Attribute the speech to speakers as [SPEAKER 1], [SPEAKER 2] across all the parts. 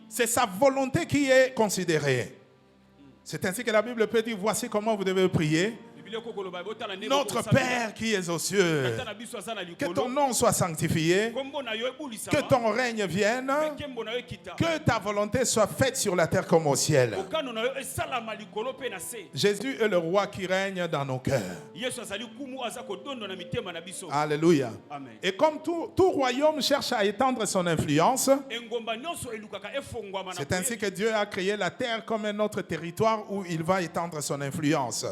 [SPEAKER 1] C'est sa volonté qui est considérée. C'est ainsi que la Bible peut dire, voici comment vous devez prier. Notre Père qui es aux cieux, que ton nom soit sanctifié, que ton règne vienne, que ta volonté soit faite sur la terre comme au ciel. Jésus est le roi qui règne dans nos cœurs. Alléluia. Et comme tout royaume cherche à étendre son influence, c'est ainsi que Dieu a créé la terre comme un autre territoire où il va étendre son influence.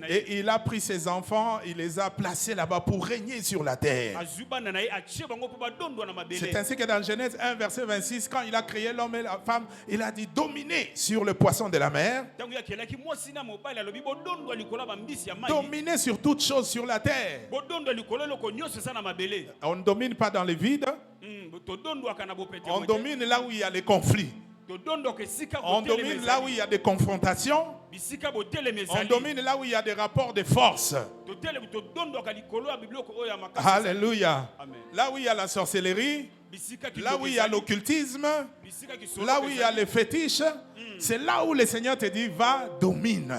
[SPEAKER 1] Et il a pris ses enfants, il les a placés là-bas pour régner sur la terre. C'est ainsi que dans Genèse 1, verset 26, quand il a créé l'homme et la femme, il a dit dominer sur le poisson de la mer, dominer sur toutes choses sur la terre. On ne domine pas dans les vides, on domine là où il y a les conflits. On domine là où il y a des confrontations. On domine là où il y a des rapports de force. Alléluia. Là où il y a la sorcellerie, là où il y a l'occultisme, là où il y a les fétiches, c'est là où le Seigneur te dit va, domine.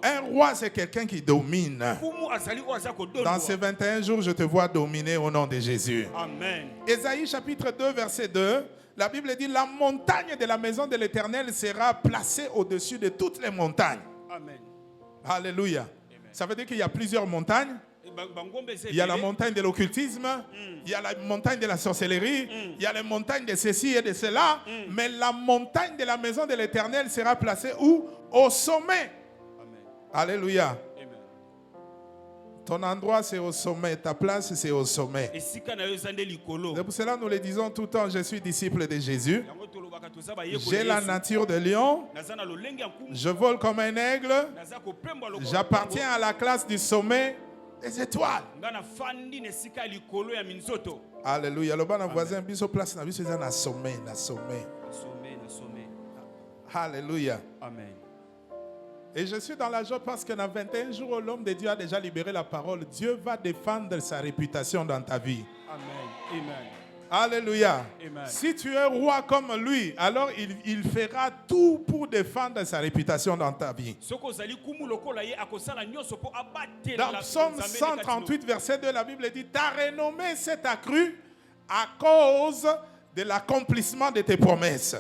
[SPEAKER 1] Un roi, c'est quelqu'un qui domine. Dans ces 21 jours, je te vois dominer au nom de Jésus.
[SPEAKER 2] Amen.
[SPEAKER 1] Ésaïe chapitre 2, verset 2. La Bible dit, la montagne de la maison de l'Éternel sera placée au-dessus de toutes les montagnes.
[SPEAKER 2] Amen.
[SPEAKER 1] Alléluia. Amen. Ça veut dire qu'il y a plusieurs montagnes. Il y a la montagne de l'occultisme, il y a la montagne de la sorcellerie, il y a les montagnes de ceci et de cela. Mais la montagne de la maison de l'Éternel sera placée où? Au sommet.
[SPEAKER 2] Amen.
[SPEAKER 1] Alléluia.
[SPEAKER 2] Amen.
[SPEAKER 1] Ton endroit, c'est au sommet. Ta place, c'est au sommet. C'est pour cela que nous le disons tout le temps, je suis disciple de Jésus. J'ai la nature de lion. Je vole comme un aigle. J'appartiens à la classe du sommet des étoiles. Alléluia. Le bon voisin, biso place na biso na sommet, na sommet. Alléluia.
[SPEAKER 2] Amen.
[SPEAKER 1] Et je suis dans la joie parce que dans 21 jours, l'homme de Dieu a déjà libéré la parole. Dieu va défendre sa réputation dans ta vie.
[SPEAKER 2] Amen. Amen.
[SPEAKER 1] Alléluia.
[SPEAKER 2] Amen.
[SPEAKER 1] Si tu es roi comme lui, alors il fera tout pour défendre sa réputation dans ta vie. Dans Psaume 138, verset 2, la Bible dit, ta renommée s'est accrue à cause de l'accomplissement de tes promesses.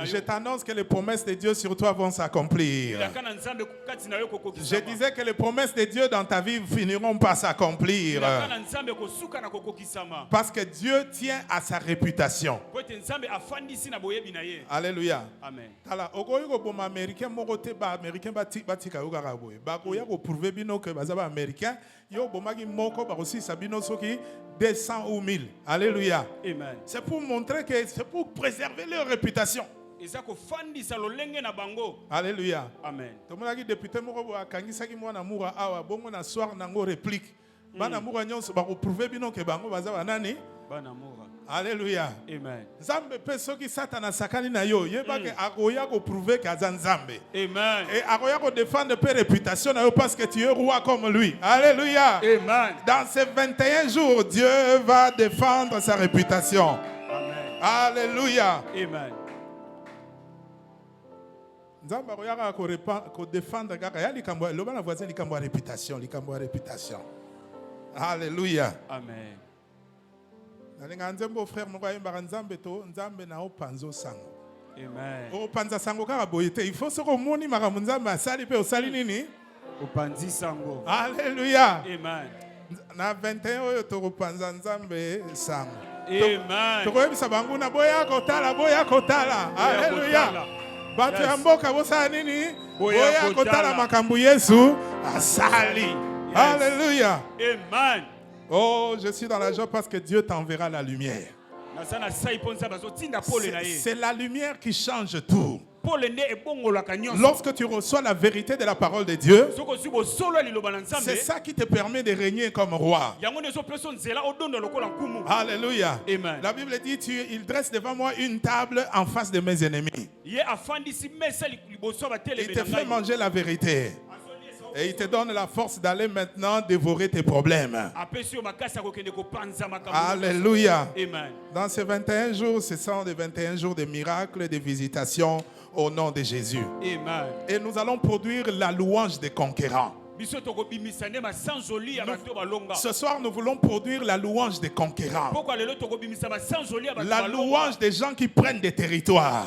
[SPEAKER 1] Je t'annonce que les promesses de Dieu sur toi vont s'accomplir. Je disais que les promesses de Dieu dans ta vie finiront par s'accomplir. Parce que Dieu tient à sa réputation. Alléluia.
[SPEAKER 2] Amen.
[SPEAKER 1] Descend ou 1000. Alléluia.
[SPEAKER 2] Amen.
[SPEAKER 1] C'est pour montrer que c'est pour préserver leur réputation. Alléluia.
[SPEAKER 2] Amen.
[SPEAKER 1] Député moko akangisaki mwana mura awa bongo na soir nango réplique. Bana mura nyonso ba prouver bino ke bango baza banani?
[SPEAKER 2] Bana mura.
[SPEAKER 1] Alléluia.
[SPEAKER 2] Amen.
[SPEAKER 1] Nzambe pe soki satana sakani na yo yeba ke akoya ko prouver que aza nzambe.
[SPEAKER 2] Amen.
[SPEAKER 1] Et akoya ko défendre pe réputation na yo parce que tu es roi comme lui. Alléluia.
[SPEAKER 2] Amen.
[SPEAKER 1] Dans ces 21 jours, Dieu va défendre sa réputation.
[SPEAKER 2] Amen.
[SPEAKER 1] Alléluia.
[SPEAKER 2] Amen.
[SPEAKER 1] Nzambe akoya ko défendre kaka ya likambo loba na voisin likambo réputation. Alléluia.
[SPEAKER 2] Amen.
[SPEAKER 1] Nzambe frère moko ayembaka nzambe to nzambe na opanzo sango.
[SPEAKER 2] Amen.
[SPEAKER 1] Opanza sango kaka boyete. Il faut soko moni makambo nzambe asali pe osali nini?
[SPEAKER 2] Opanzi sango.
[SPEAKER 1] Alléluia.
[SPEAKER 2] Amen.
[SPEAKER 1] Na 21 oyo tokopanza nzambe sango.
[SPEAKER 2] Amen.
[SPEAKER 1] Tokoyebisa bango na boya kotala. Alléluia. Bato ya mboka bosala nini? Boya kotala makambo Yesu asali. Alléluia.
[SPEAKER 2] Amen.
[SPEAKER 1] Oh, je suis dans la joie parce que Dieu t'enverra la lumière. C'est la lumière qui change tout. Lorsque tu reçois la vérité de la parole de Dieu, c'est ça qui te permet de régner comme roi. Alléluia.
[SPEAKER 2] Amen.
[SPEAKER 1] La Bible dit, il dresse devant moi une table en face de mes ennemis. Il te fait manger la vérité. Et il te donne la force d'aller maintenant dévorer tes problèmes. Alléluia.
[SPEAKER 2] Amen.
[SPEAKER 1] Dans ces 21 jours, ce sont des 21 jours de miracles et de visitations au nom de Jésus.
[SPEAKER 2] Amen.
[SPEAKER 1] Et nous allons produire la louange des conquérants. Ce soir, nous voulons produire la louange des conquérants. La louange des gens qui prennent des territoires.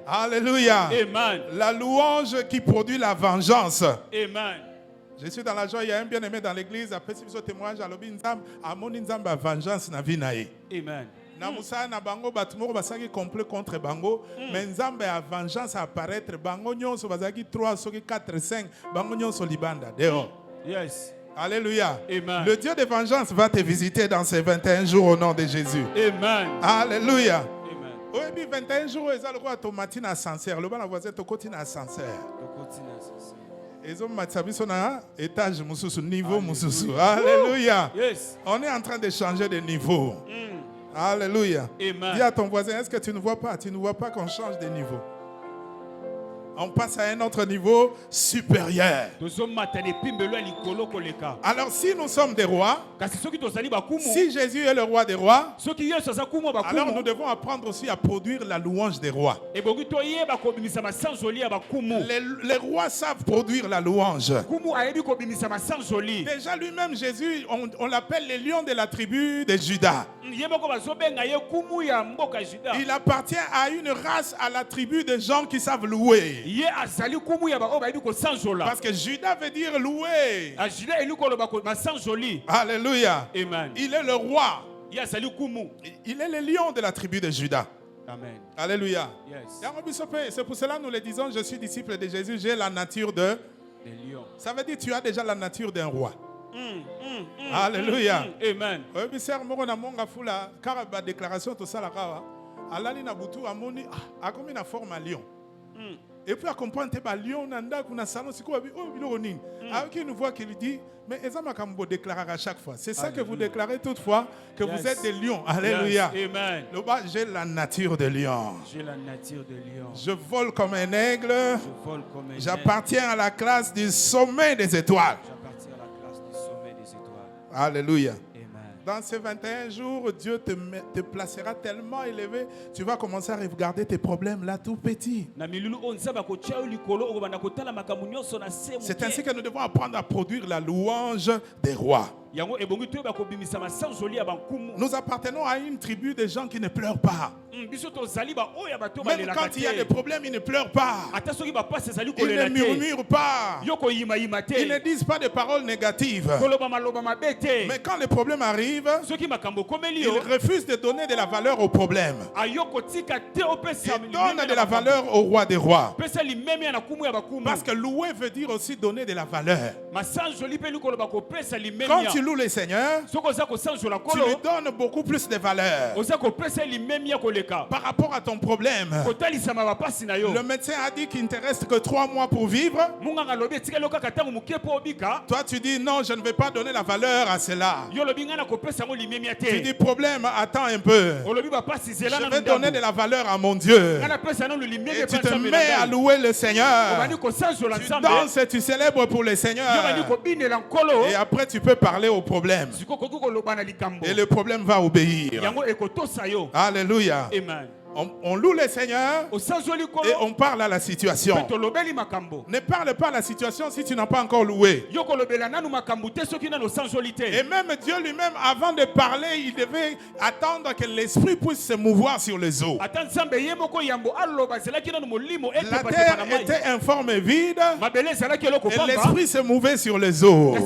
[SPEAKER 1] Alléluia.
[SPEAKER 2] Amen.
[SPEAKER 1] La louange qui produit la vengeance.
[SPEAKER 2] Amen.
[SPEAKER 1] Je suis dans la joie, il y a un bien-aimé dans l'église. Après, si vous témoignage, à vengeance na vie nae.
[SPEAKER 2] Amen.
[SPEAKER 1] Na musa na bango batumoko basaki complet contre bango, mais nzambe a vengeance apparaître bango nyonso bazaki 3 soki 4 5 bango nyonso libanda dehors.
[SPEAKER 2] Yes.
[SPEAKER 1] Alléluia.
[SPEAKER 2] Amen.
[SPEAKER 1] Le Dieu de vengeance va te visiter dans ces 21 jours au nom de Jésus.
[SPEAKER 2] Amen.
[SPEAKER 1] Alléluia.
[SPEAKER 2] Amen.
[SPEAKER 1] Oui, puis 21 jours, ils ont le droit à tomate na ascenseur. Le bon voisin te continue ascenseur. Ils ont matsabiso na étage mususu niveau mususu. Alléluia.
[SPEAKER 2] Yes.
[SPEAKER 1] On est en train de changer de niveau. Alléluia.
[SPEAKER 2] Amen.
[SPEAKER 1] Dis à ton voisin, est-ce que tu ne vois pas? Tu ne vois pas qu'on change de niveau? On passe à un autre niveau supérieur. Alors si nous sommes des rois, si Jésus est le roi des rois, alors nous devons apprendre aussi à produire la louange des rois. Les rois savent produire la louange. Déjà lui-même Jésus, on l'appelle le lion de la tribu de Juda. Il appartient à une race, à la tribu de gens qui savent louer. Parce que Judas veut dire louer. Alléluia.
[SPEAKER 2] Amen.
[SPEAKER 1] Il est le roi. Il est le lion de la tribu de Judas.
[SPEAKER 2] Amen.
[SPEAKER 1] Alléluia.
[SPEAKER 2] Yes.
[SPEAKER 1] C'est pour cela que nous le disons, je suis disciple de Jésus, j'ai la nature de... Ça veut dire que tu as déjà la nature d'un roi. Alléluia.
[SPEAKER 2] Amen.
[SPEAKER 1] Déclaration tout ça là. Alali na butu amoni a comme une forme à lion. Et puis à comprendre que lion nanda kuna salon siko abi oh bilo nini. Avec une voix qui lui dit mais ezama kambo déclarer à chaque fois. C'est ça que vous déclarez toutefois que vous êtes des lions. Alléluia.
[SPEAKER 2] Yes. Amen.
[SPEAKER 1] J'ai la nature de lion.
[SPEAKER 2] J'ai la nature de lion.
[SPEAKER 1] Je vole comme un aigle.
[SPEAKER 2] Je vole comme un aigle.
[SPEAKER 1] J'appartiens à la classe du sommet des étoiles.
[SPEAKER 2] J'appartiens à la classe du sommet des étoiles.
[SPEAKER 1] Alléluia.
[SPEAKER 2] Amen.
[SPEAKER 1] Dans ces 21 jours, Dieu te placera tellement élevé, tu vas commencer à regarder tes problèmes là tout petits. C'est ainsi que nous devons apprendre à produire la louange des rois. Nous appartenons à une tribu de gens qui ne pleurent pas. Même quand il y a des problèmes, ils ne pleurent pas. Ils ne murmurent pas. Ils ne disent pas de paroles négatives. Mais quand les problèmes arrivent, ils refusent de donner de la valeur aux problèmes. Ils donnent de la valeur au roi des rois. Parce que louer veut dire aussi donner de la valeur. Quand tu loues le Seigneur, tu lui donnes beaucoup plus de valeur par rapport à ton problème. Le médecin a dit qu'il ne te reste que 3 mois pour vivre. Toi tu dis non, je ne vais pas donner la valeur à cela. Tu dis problème, attends un peu. Je vais donner de la valeur à mon Dieu. Et tu te mets à louer le Seigneur. Tu danses et tu célèbres pour le Seigneur. Et après tu peux parler au problème. Et le problème va obéir. Alléluia.
[SPEAKER 2] Amen.
[SPEAKER 1] On loue le Seigneur et on parle à la situation. Ne parle pas à la situation si tu n'as pas encore loué. Et même Dieu lui-même, avant de parler, il devait attendre que l'esprit puisse se mouvoir sur les eaux. La terre était informe et vide et l'esprit se mouvait sur les eaux. Et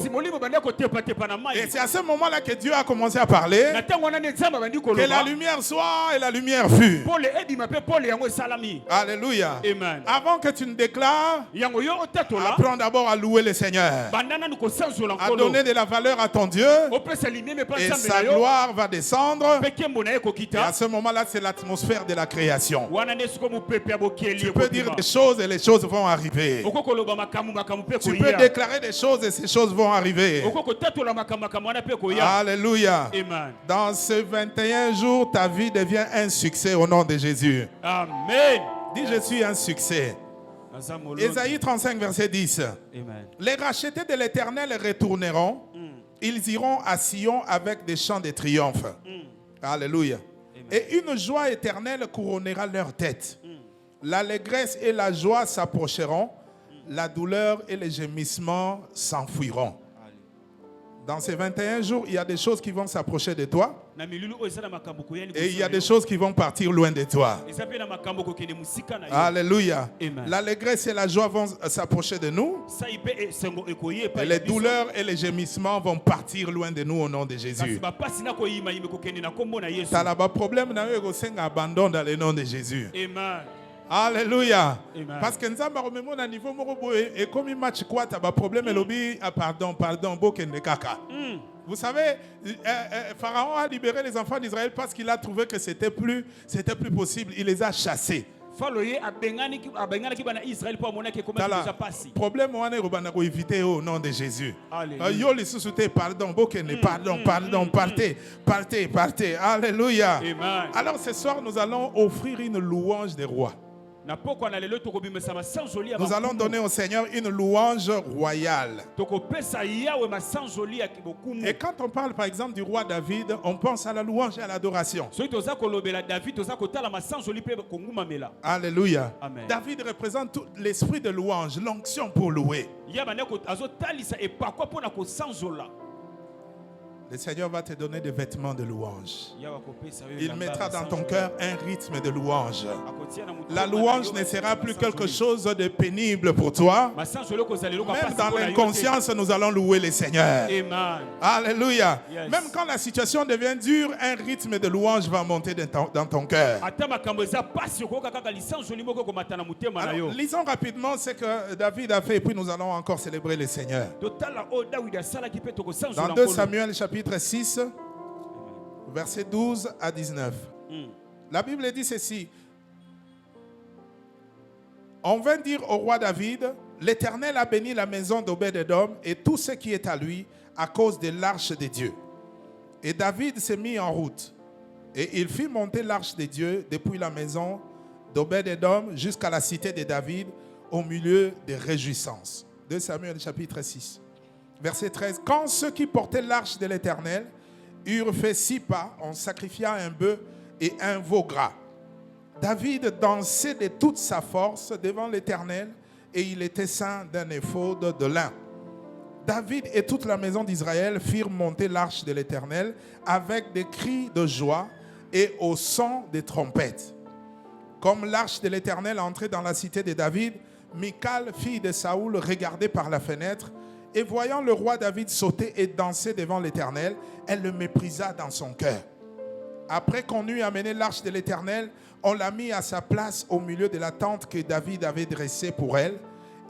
[SPEAKER 1] c'est à ce moment-là que Dieu a commencé à parler. Que la lumière soit et la lumière fut. Alléluia.
[SPEAKER 2] Amen.
[SPEAKER 1] Avant que tu ne déclares, apprends d'abord à louer le Seigneur, à donner de la valeur à ton Dieu, et sa gloire va descendre. Et à ce moment-là, c'est l'atmosphère de la création. Tu peux dire des choses et les choses vont arriver. Tu peux déclarer des choses et ces choses vont arriver. Alléluia.
[SPEAKER 2] Amen.
[SPEAKER 1] Dans ces 21 jours, ta vie devient un succès au nom de Jésus.
[SPEAKER 2] Amen.
[SPEAKER 1] Dis, je suis un succès. Ésaïe 35, verset 10.
[SPEAKER 2] Amen.
[SPEAKER 1] Les rachetés de l'Éternel retourneront. Ils iront à Sion avec des chants de triomphe. Alléluia. Et une joie éternelle couronnera leur tête. L'allégresse et la joie s'approcheront. La douleur et les gémissements s'enfuiront. Dans ces 21 jours, il y a des choses qui vont s'approcher de toi. Et il y a des choses qui vont partir loin de toi. Alléluia. L'allégresse et la joie vont s'approcher de nous. Et les douleurs et les gémissements vont partir loin de nous au nom de Jésus. Tu as là-bas problème, tu abandon dans le nom de Jésus.
[SPEAKER 2] Amen.
[SPEAKER 1] Alléluia.
[SPEAKER 2] Amen.
[SPEAKER 1] Parce que nous avons un niveau et comme il match quoi, tu as un problème, et pardon, kaka. Vous savez, Pharaon a libéré les enfants d'Israël parce qu'il a trouvé que c'était plus possible. Il les a chassés. Problème, on a évité au nom de Jésus. Pardon, partez. Alléluia.
[SPEAKER 2] Amen.
[SPEAKER 1] Alors ce soir, nous allons offrir une louange des rois. Nous allons donner au Seigneur une louange royale. Et quand on parle par exemple du roi David, on pense à la louange et à l'adoration. Alléluia.
[SPEAKER 2] Amen.
[SPEAKER 1] David représente tout l'esprit de louange, l'onction pour louer. Le Seigneur va te donner des vêtements de louange. Il mettra dans ton cœur un rythme de louange. La louange ne sera plus quelque chose de pénible pour toi. Même dans l'inconscience, nous allons louer le Seigneur.
[SPEAKER 2] Amen.
[SPEAKER 1] Alléluia.
[SPEAKER 2] Yes.
[SPEAKER 1] Même quand la situation devient dure, un rythme de louange va monter dans ton cœur. Alors, lisons rapidement ce que David a fait et puis nous allons encore célébrer le Seigneur. Dans 2 Samuel chapitre 6, verset 12 à 19. La Bible dit ceci. On vint dire au roi David, l'Éternel a béni la maison d'Obed-Edom et tout ce qui est à lui à cause de l'arche de Dieu. Et David s'est mis en route. Et il fit monter l'arche de Dieu depuis la maison d'Obed-Edom jusqu'à la cité de David au milieu des réjouissances. 2 Samuel chapitre 6. Verset 13. Quand ceux qui portaient l'arche de l'Éternel eurent fait 6 pas, on sacrifia un bœuf et un veau gras. David dansait de toute sa force devant l'Éternel et il était ceint d'un éphod de lin. David et toute la maison d'Israël firent monter l'arche de l'Éternel avec des cris de joie et au son des trompettes. Comme l'arche de l'Éternel entrait dans la cité de David, Michal, fille de Saoul, regardait par la fenêtre. Et voyant le roi David sauter et danser devant l'Éternel, elle le méprisa dans son cœur. Après qu'on eut amené l'arche de l'Éternel, on l'a mis à sa place au milieu de la tente que David avait dressée pour elle.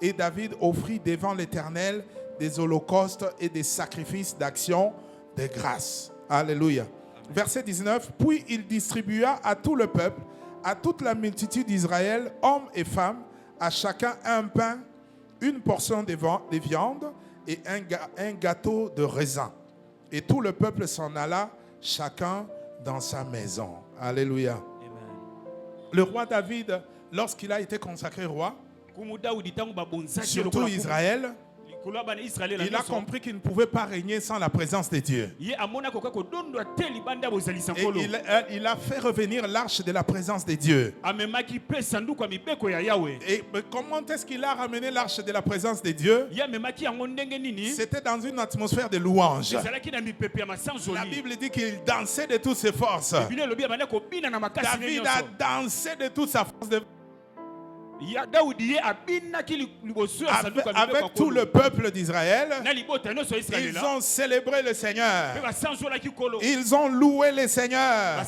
[SPEAKER 1] Et David offrit devant l'Éternel des holocaustes et des sacrifices d'action de grâce. Alléluia. Verset 19. Puis il distribua à tout le peuple, à toute la multitude d'Israël, hommes et femmes, à chacun un pain, une portion de viande et un gâteau de raisin. Et tout le peuple s'en alla, chacun dans sa maison. Alléluia.
[SPEAKER 2] Amen.
[SPEAKER 1] Le roi David, lorsqu'il a été consacré roi, surtout Israël, il a compris qu'il ne pouvait pas régner sans la présence de Dieu. Et il a fait revenir l'arche de la présence de Dieu. Et comment est-ce qu'il a ramené l'arche de la présence de Dieu? C'était dans une atmosphère de louange. La Bible dit qu'il dansait de toutes ses forces. David a dansé de toute sa force. Avec tout le peuple d'Israël, ils ont célébré le Seigneur. Ils ont loué le Seigneur.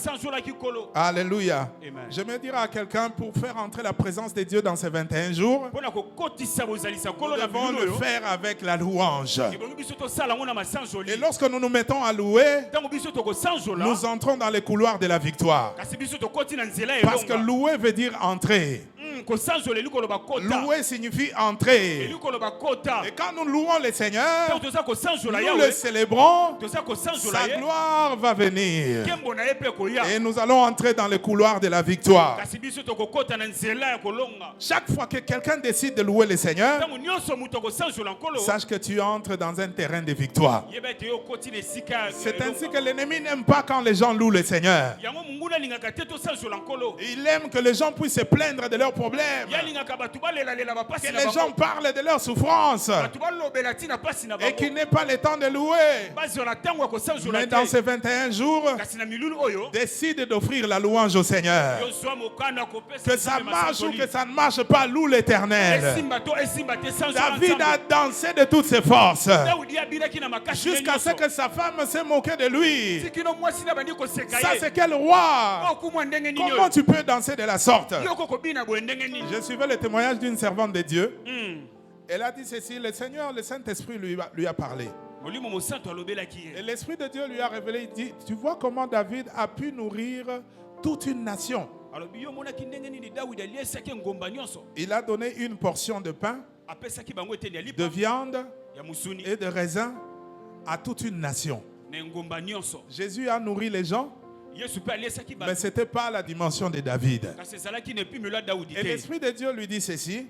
[SPEAKER 1] Alléluia.
[SPEAKER 2] Amen.
[SPEAKER 1] Je me dirais à quelqu'un, pour faire entrer la présence de Dieu dans ces 21 jours, nous devons le faire avec la louange. Et lorsque nous nous mettons à louer, nous entrons dans les couloirs de la victoire. Parce que louer veut dire entrer. Louer signifie entrer. Et quand nous louons le Seigneur, nous le célébrons, sa gloire va venir. Et nous allons entrer dans le couloir de la victoire. Chaque fois que quelqu'un décide de louer le Seigneur, sache que tu entres dans un terrain de victoire. C'est ainsi que l'ennemi n'aime pas quand les gens louent le Seigneur. Il aime que les gens puissent se plaindre de leurs problèmes, que les gens parlent de leurs souffrances, et qu'il n'ait pas le temps de louer. Mais dans ces 21 jours, décide d'offrir la louange au Seigneur. Que ça marche ou que ça ne marche pas, loue l'Éternel. David a dansé de toutes ses forces jusqu'à ce que sa femme s'est moquée de lui. Ça, c'est quel roi? Comment tu peux danser de la sorte? Je suivais le témoignage d'une servante de Dieu. Elle a dit ceci: le Seigneur, le Saint-Esprit lui a parlé. Et l'Esprit de Dieu lui a révélé, il dit: tu vois comment David a pu nourrir toute une nation. Il a donné une portion de pain, de viande et de raisin à toute une nation. Jésus a nourri les gens, mais ce n'était pas la dimension de David. Et l'Esprit de Dieu lui dit ceci: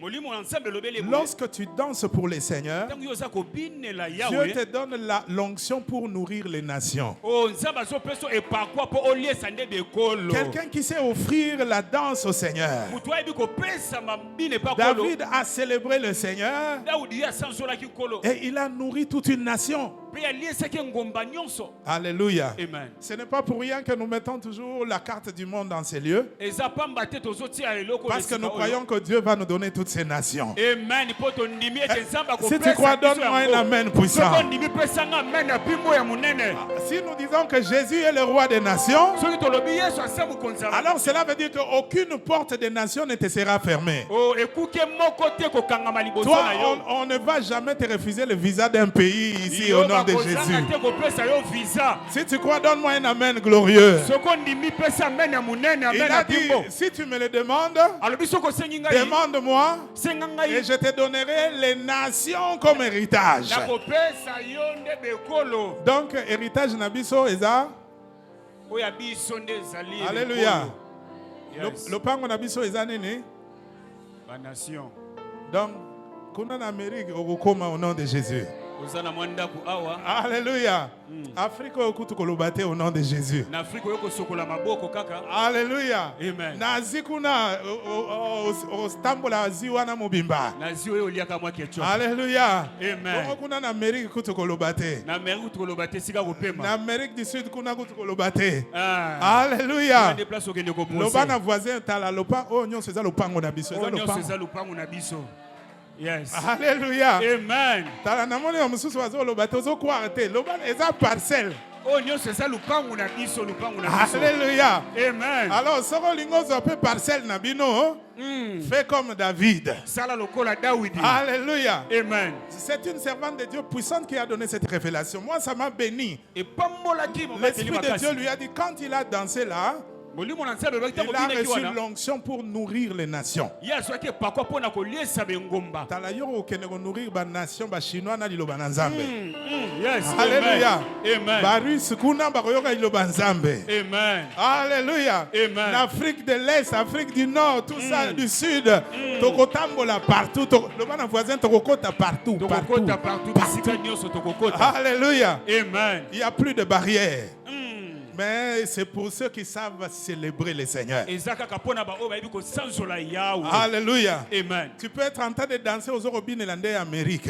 [SPEAKER 1] lorsque tu danses pour les seigneurs, Dieu te donne l'onction pour nourrir les nations. Quelqu'un qui sait offrir la danse au Seigneur. David a célébré le Seigneur et il a nourri toute une nation. Alléluia. Amen. Ce n'est pas pour rien que nous mettons toujours la carte du monde dans ces lieux, parce que nous croyons que Dieu va nous donner toutes ces nations. Amen. Si tu crois, donne-moi un amen puissant. Si nous disons que Jésus est le roi des nations, alors cela veut dire qu'aucune porte des nations ne te sera fermée. Toi, on ne va jamais te refuser le visa d'un pays ici au nom de Jésus. Si tu crois, donne-moi un amen glorieux. Il a dit: si tu me le demandes, demande-moi et je te donnerai les nations comme héritage. Donc, héritage nabiso eza. Alléluia. Le pango nabiso eza nini? Donc, kuna na Amérique okokoma au nom de Jésus. Alléluia. Afrique okutukolobate au nom de Jésus. Alléluia. Amen. Nazikuna ostambola ziwana mobimba. Alléluia. Amen. Kuna na Amérique kutukolobate. Na Amérique du Sud kuna kutukolobate. Alléluia. Lobana voisin tala lopa o nyonso eza lopango na biso. Yes. Alléluia. Amen. Alléluia. Amen. Alors, si vous parcelle nabino, fais comme David. Alléluia. Amen. C'est une servante de Dieu puissante qui a donné cette révélation. Moi, ça m'a béni. L'Esprit de Dieu lui a dit, quand il a dansé là, il a reçu l'onction pour nourrir les nations. Yes. Alléluia. Amen. Alléluia. Amen. L'Afrique de l'Est, Afrique du Nord, tout ça, du Sud, tokotambola partout. Le voisin tokokota partout. Alléluia. Amen. Il n'y a plus de barrières. Mais c'est pour ceux qui savent célébrer le Seigneur. Alléluia. Amen. Tu peux être en train de danser aux Eurobines et Amérique.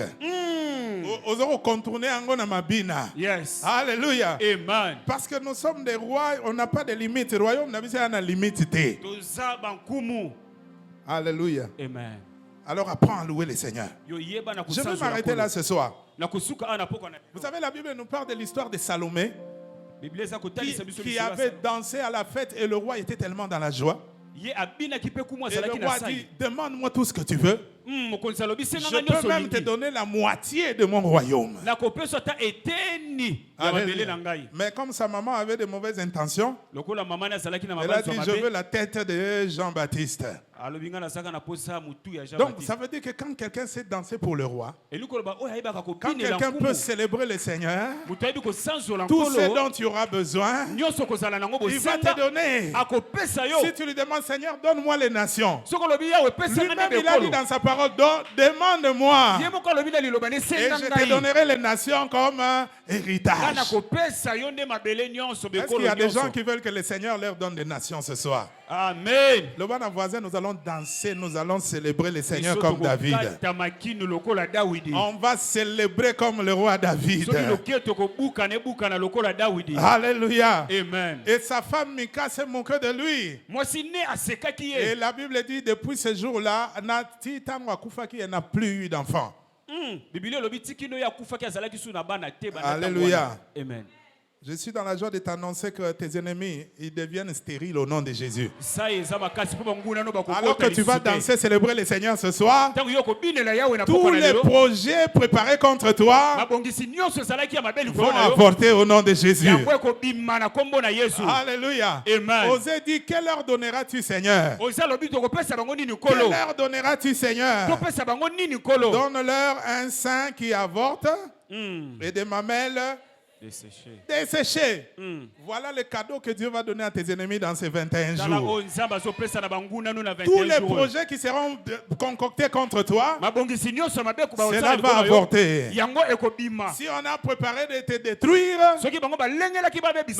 [SPEAKER 1] Aux Euro contourner en Mabina. Yes. Alléluia. Amen. Parce que nous sommes des rois, on n'a pas de limite. Le royaume n'a pas de limite. Alléluia. Amen. Alors apprends à louer le Seigneur. Je vais m'arrêter là ce soir. Vous savez, la Bible nous parle de l'histoire de Salomé, qui avait dansé à la fête et le roi était tellement dans la joie. Et le roi dit: demande-moi tout ce que tu veux. Je peux même te donner la moitié de mon royaume. Mais comme sa maman avait de mauvaises intentions, elle a dit: je veux la tête de Jean-Baptiste. Donc ça veut dire que quand quelqu'un sait danser pour le roi, quand quelqu'un peut célébrer le Seigneur, tout ce dont tu auras besoin, il va te donner. Si tu lui demandes, Seigneur, donne-moi les nations. Lui-même, il a dit dans sa parole, demande-moi. Et je te donnerai les nations comme héritage. Est-ce qu'il y a des gens qui veulent que le Seigneur leur donne des nations ce soir?
[SPEAKER 2] Amen.
[SPEAKER 1] Le bon voisin, nous allons danser, nous allons célébrer le Seigneur comme David. On va célébrer comme le roi David. Alléluia.
[SPEAKER 2] Amen.
[SPEAKER 1] Et sa femme Mika s'est moquée de lui. Et la Bible dit depuis ce jour-là, elle n'a plus eu d'enfant. Alléluia.
[SPEAKER 2] Amen.
[SPEAKER 1] Je suis dans la joie de t'annoncer que tes ennemis, ils deviennent stériles au nom de Jésus. Alors que tu vas danser, célébrer le Seigneur ce soir, tous les projets préparés contre toi vont avorter au nom de Jésus. Alléluia. Osez dire, quelle heure donneras-tu, Seigneur? Quelle heure donneras-tu, Seigneur? Donne-leur un sein qui avorte et des mamelles desséché. Voilà le cadeau que Dieu va donner à tes ennemis dans ces 21 jours. Tous les projets qui seront concoctés contre toi, cela va avorter. Si on a préparé de te détruire, nous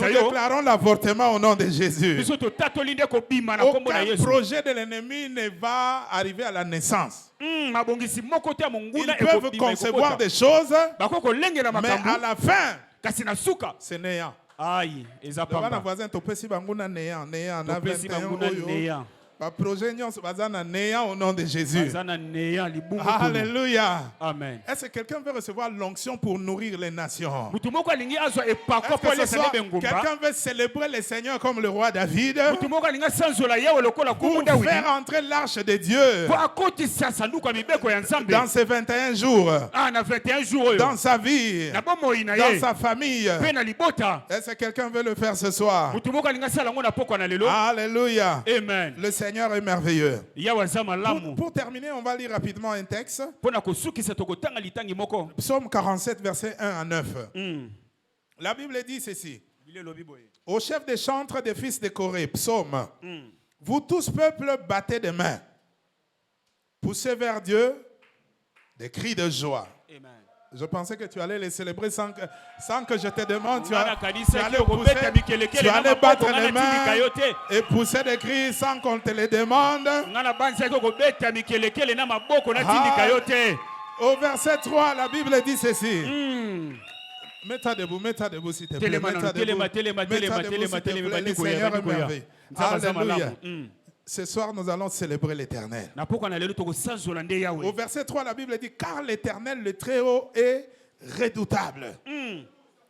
[SPEAKER 1] déclarons l'avortement au nom de Jésus. Aucun projet de l'ennemi ne va arriver à la naissance. Ils peuvent concevoir des choses, mais à la fin, c'est néant.
[SPEAKER 2] Aïe,
[SPEAKER 1] le voisin topesi banguna néant, néant na 21 projet néant au nom de Jésus. Alléluia.
[SPEAKER 2] Amen.
[SPEAKER 1] Est-ce que quelqu'un veut recevoir l'onction pour nourrir les nations?
[SPEAKER 2] Est-ce
[SPEAKER 1] que ce soir, quelqu'un veut célébrer le Seigneur comme le roi David pour faire entrer l'arche de Dieu dans ces 21 jours, dans sa vie, dans sa famille? Est-ce que quelqu'un veut le faire ce soir? Alléluia.
[SPEAKER 2] Amen.
[SPEAKER 1] Le Seigneur est merveilleux. Pour terminer, on va lire rapidement un texte. Psaume 47, versets 1 à 9. La Bible dit ceci. Au chef des chantres des fils de Corée, psaume. Vous tous, peuple, battez des mains. Poussez vers Dieu des cris de joie. Amen. Je pensais que tu allais les célébrer sans que je te demande. Tu allais battre les mains et pousser des cris sans qu'on te les demande. Au verset 3, la Bible dit ceci. Mets-toi debout s'il te plaît. Mets-toi debout. Le Seigneur est merveilleux. Alléluia. Ce soir, nous allons célébrer l'Éternel. Au verset 3, la Bible dit, car l'Éternel, le Très-Haut, est redoutable.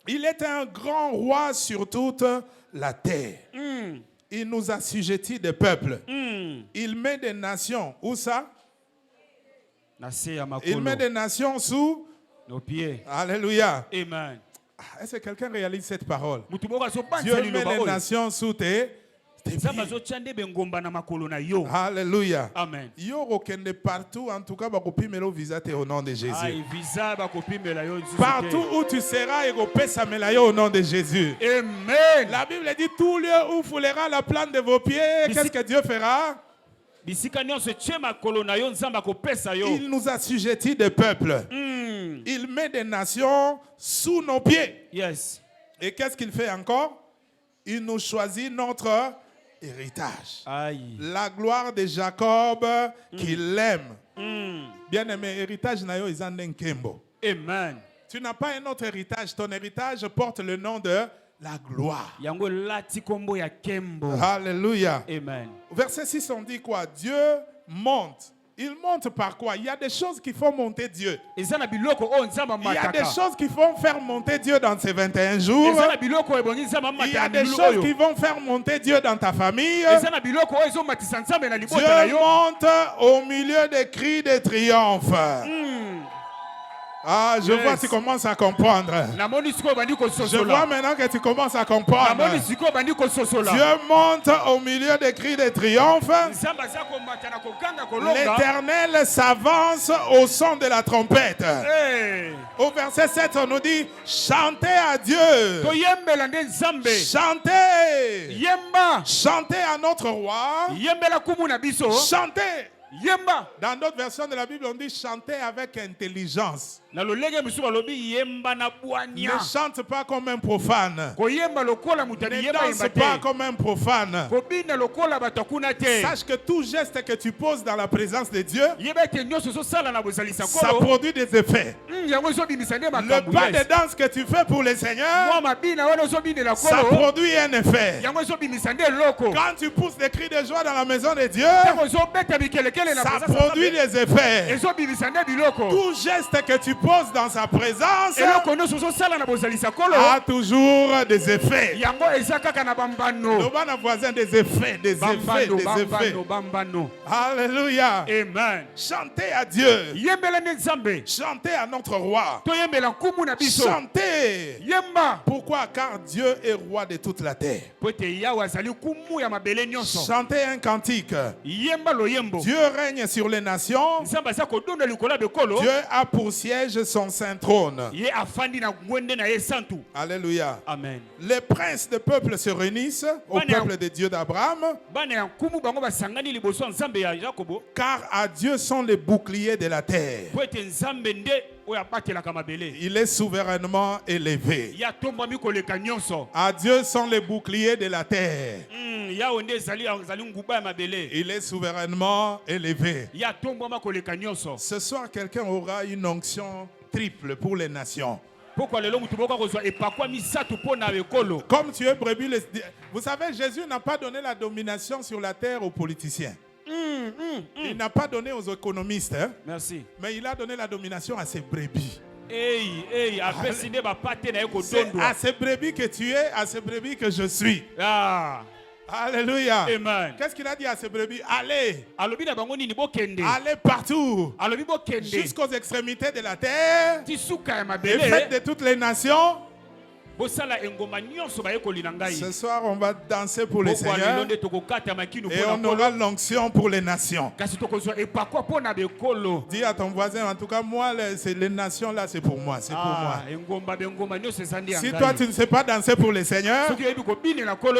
[SPEAKER 1] Il est un grand roi sur toute la terre. Il nous assujettit des peuples. Il met des nations. Où ça? Il met des nations sous
[SPEAKER 2] nos pieds.
[SPEAKER 1] Alléluia.
[SPEAKER 2] Amen.
[SPEAKER 1] Est-ce que quelqu'un réalise cette parole? Dieu met les nations sous tes pieds. Alléluia.
[SPEAKER 2] Amen.
[SPEAKER 1] Yo okende partout, en tout cas, bakopimelo visa te au nom de Jésus. Partout où tu seras, et au nom de Jésus.
[SPEAKER 2] Amen.
[SPEAKER 1] La Bible dit tout lieu où foulera la plante de vos pieds, qu'est-ce que Dieu fera? Il nous assujettit des peuples. Il met des nations sous nos pieds.
[SPEAKER 2] Yes.
[SPEAKER 1] Et qu'est-ce qu'il fait encore? Il nous choisit notre héritage.
[SPEAKER 2] Aïe.
[SPEAKER 1] La gloire de Jacob qui l'aime. Bien-aimé, héritage nayo izande nkembo.
[SPEAKER 2] Amen.
[SPEAKER 1] Tu n'as pas un autre héritage. Ton héritage porte le nom de la gloire. Alléluia.
[SPEAKER 2] Amen.
[SPEAKER 1] Verset 6, on dit quoi? Dieu monte. Il monte par quoi? Il y a des choses qui font monter Dieu. Il y a des choses qui vont faire monter Dieu dans ces 21 jours. Il y a des choses qui vont faire monter Dieu dans ta famille. Dieu monte au milieu des cris de triomphe. Ah, je vois, tu commences à comprendre. Je vois maintenant que tu commences à comprendre. Dieu monte au milieu des cris de triomphe. L'Éternel s'avance au son de la trompette. Au verset 7, on nous dit, chantez à Dieu. Chantez. Chantez à notre roi. Chantez. Dans d'autres versions de la Bible, on dit chanter avec intelligence. Ne chante pas comme un profane. Ne danse pas comme un profane. Sache que tout geste que tu poses dans la présence de Dieu, ça produit des effets. Le pas de danse que tu fais pour le Seigneur, ça produit un effet. Quand tu pousses des cris de joie dans la maison de Dieu, ça produit des effets. Tout geste que tu poses dans sa présence a toujours des effets. Le bon voisin, des effets, des effets, des effets. Alléluia.
[SPEAKER 2] Amen.
[SPEAKER 1] Chantez à Dieu. Chantez à notre roi. Chantez. Pourquoi? Car Dieu est roi de toute la terre. Chantez un cantique. Dieu règne sur les nations. Dieu a pour siège son saint trône. Alléluia.
[SPEAKER 2] Amen.
[SPEAKER 1] Les princes de peuple se réunissent au peuple de Dieu d'Abraham. Car à Dieu sont les boucliers de la terre. Il est souverainement élevé. À Dieu sont les boucliers de la terre. Il est souverainement élevé. Ce soir, quelqu'un aura une onction triple pour les nations. Comme tu es brebis, vous savez, Jésus n'a pas donné la domination sur la terre aux politiciens. Il n'a pas donné aux économistes. Hein?
[SPEAKER 2] Merci.
[SPEAKER 1] Mais il a donné la domination à ses brebis.
[SPEAKER 2] C'est
[SPEAKER 1] à ces brebis que tu es, à ces brebis que je suis. Alléluia.
[SPEAKER 2] Amen.
[SPEAKER 1] Qu'est-ce qu'il a dit à ces brebis? Allez. Allez partout. Jusqu'aux extrémités de la terre. Et faites de toutes les nations. Ce soir, on va danser pour le Seigneur et on aura l'onction pour les nations. Dis à ton voisin, en tout cas, moi, les nations là, c'est pour moi. C'est pour moi. Si toi, tu ne sais pas danser pour le Seigneur,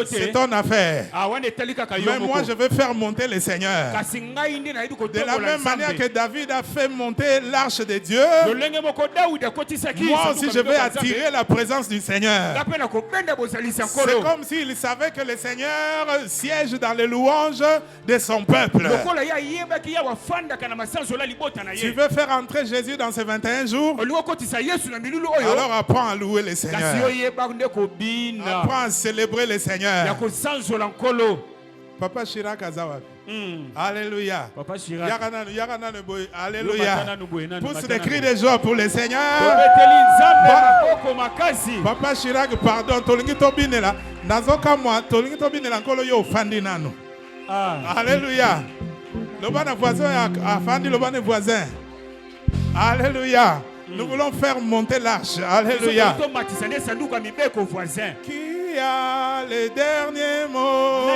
[SPEAKER 1] c'est ton affaire. Mais moi, je veux faire monter le Seigneur. De la même manière que David a fait monter l'arche de Dieu, moi aussi, je vais attirer la présence du Seigneur. C'est comme s'il savait que le Seigneur siège dans les louanges de son peuple. Tu veux faire entrer Jésus dans ces 21 jours? Alors apprends à louer le Seigneur. Apprends à célébrer le Seigneur. Papa Chirac Azawa. Alléluia. Alléluia. Pousse des cris de joie pour le Seigneur. Papa Chirac, pardon. Tolingi tobinela. Nazoka moi. Tolingi tobinela nkolo yo fandi nano. Alléluia. Le bon voisin a fandi le bon voisin. Alléluia. Nous voulons faire monter l'arche. Alléluia. Qui a le dernier mot?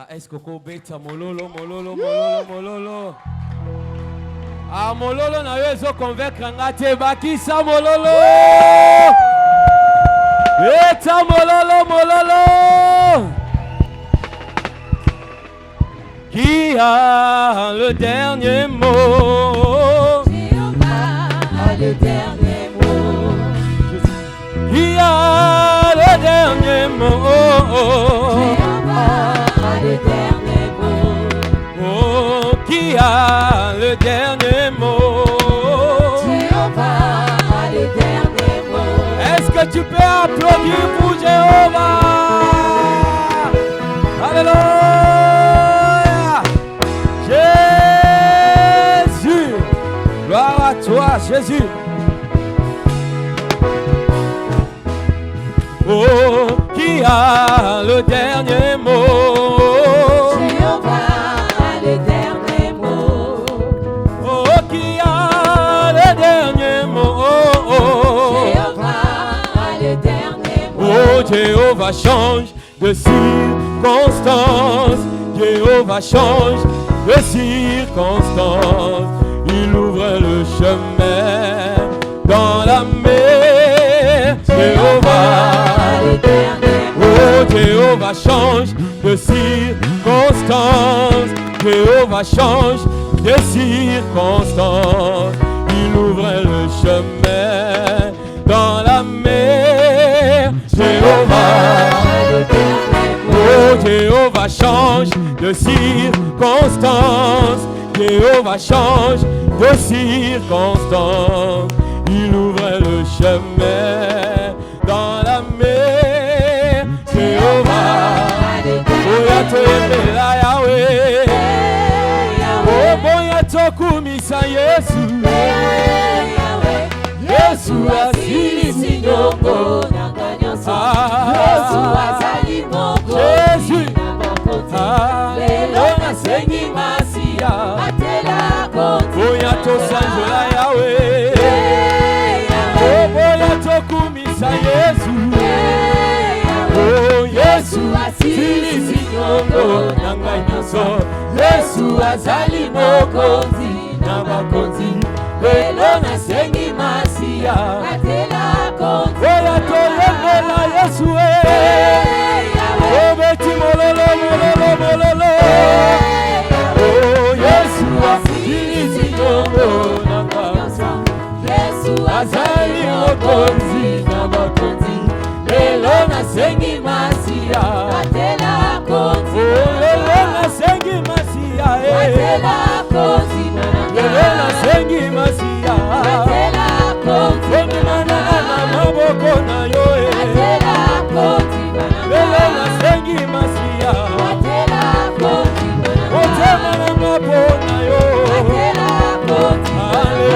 [SPEAKER 3] Est-ce que vous bêta mololo? Ah, mololo na yo zo convaincre ngate bakisa mololo. Bêta mololo. Qui a le dernier mot? Le dernier mot. Qui a le dernier mot? Le dernier mot. Oh, qui a le dernier mot? Jéhovah a le dernier mot. Est-ce que tu peux applaudir pour Jéhovah? Alléluia. Jésus. Gloire à toi, Jésus. Oh, qui a le dernier mot? Jéhovah Jéhovah change de circonstance. Jéhovah change de circonstance. Il ouvre le chemin dans la mer. Jéhovah, oh Jéhovah change de circonstance. Jéhovah change de circonstance. Il ouvre le chemin dans la mer. Jéhovah, oh Jéhovah change de circonstance. Jéhovah change de circonstance. Il ouvre le chemin dans la mer. Jéhovah, oh Yatoyemela Yahweh, oh Boyatokumisa Yesu, Yesu asilisi nyongo nanganyoso, Yesu azali moko, Jésus, lelo nasengi masia, atela konti, Boyatosanjola Yahweh, oh Boyatokumisa Yesu, oh Yesu asilisi nyongo nanganyoso, Yesu azali mokonzi nabakonzi, lelo nasengi masia atela konti, oya toyemela Yesu obeti mololo mololo mololo, oh Yesu asilisi nyongo nanganyoso, Yesu azali mokonzi nabakonzi, lelo nasengi masia atela konti, oh lelo nasengi masia atela konti, lelo nasengi masia atela konti, nana maboko na yo atela konti, lelo nasengi masia atela konti, otema na maboko yo atela konti,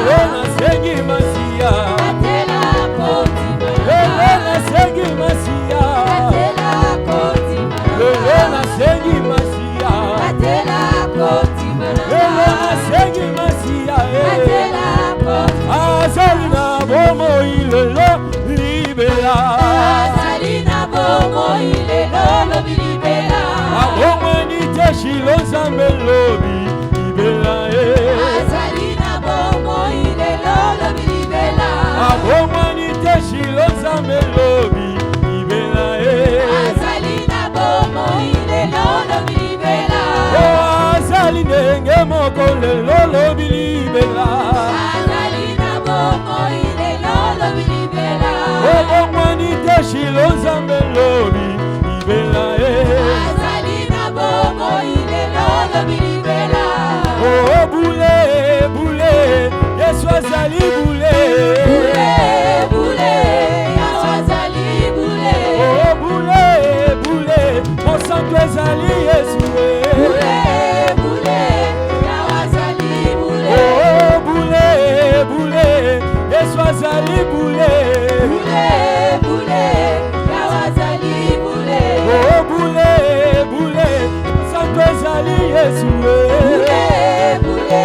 [SPEAKER 3] lelo nasengi masia atela konti, lelo nasengi masia atela konti, lelo nasengi masia atela konti, lelo nasengi masia atela konti, azali na bomo ilelo libela, azali na bomo ilelo libela, abomo ni teshilo zambe lobi libela, azali na bomo ilelo libela, abomo ni teshilo zambe lobi libela, azali na bomo ilelo libela, oh azali nenge moko lelo lobi libela, azali na bomo ilelo libela, oh bomo ni teshilo zambe lobi libela, azali na bomo ilelo libela, oh boule boule Yesu azali boule boule boule Yesu azali boule, oh boule boule mon sang azali Yesu boule boule Yesu azali boule, oh boule boule Yesu azali boule boule boule Yesu azali boule, oh boule boule mon sang azali Yesu boule boule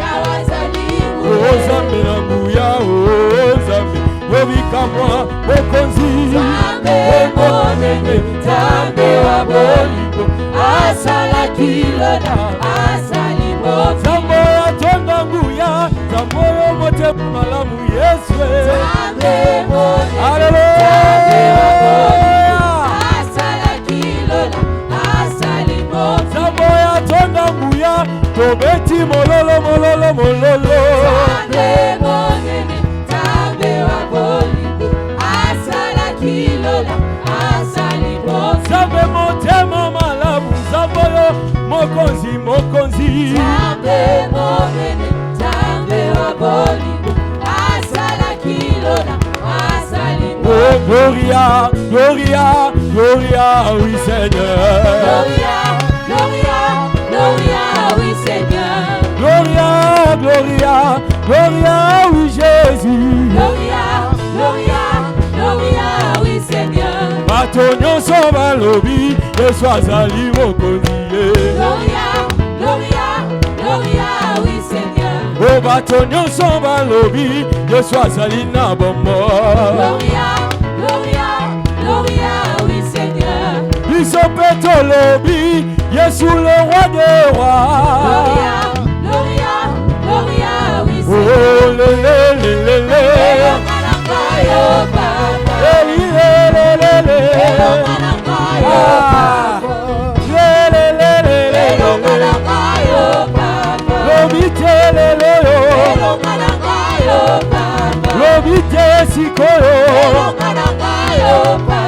[SPEAKER 3] Yesu azali boule, oh Zambe na nguya, oh Zambe wobika mwa bokonzi, Zambe monene Zambe wa boliko, asala kiloda asali moto, Zambe atonda nguya, Zambe yomote malamu Yesu, Zambe monene Zambe wa boliko, asala kiloda asali moto, Zambe atonda nguya, tobeti mololo mololo mololo, Zambe monene Zambe wa boliko, asala kiloda asali moto, Zambe motema malamu, Zambe yo mokonzi mokonzi, Zambe monene Zambe wa boliko, asala kiloda asali moto, oh Gloria Gloria Gloria oui Seigneur, Gloria Gloria Gloria oui Seigneur, Gloria Gloria Gloria oui Jésus, Gloria Gloria Gloria oui Seigneur, batonyo so balobi Yesu azali mokonzi, Gloria Gloria Gloria oui Seigneur, oh batonyo so balobi Yesu azali na bombo, Gloria Gloria Gloria biso peto lobi Yesu le roi des rois.
[SPEAKER 4] Gloria, Gloria, Gloria, we sing.
[SPEAKER 3] Oh le le le le le.
[SPEAKER 4] Elo manakayo Papa.
[SPEAKER 3] Le le le le le.
[SPEAKER 4] Elo manakayo Papa.
[SPEAKER 3] Le le le le le.
[SPEAKER 4] Elo manakayo Papa.
[SPEAKER 3] Lobite le le yo.
[SPEAKER 4] Elo manakayo Papa.
[SPEAKER 3] Lobite sikolo.
[SPEAKER 4] Elo manakayo Papa.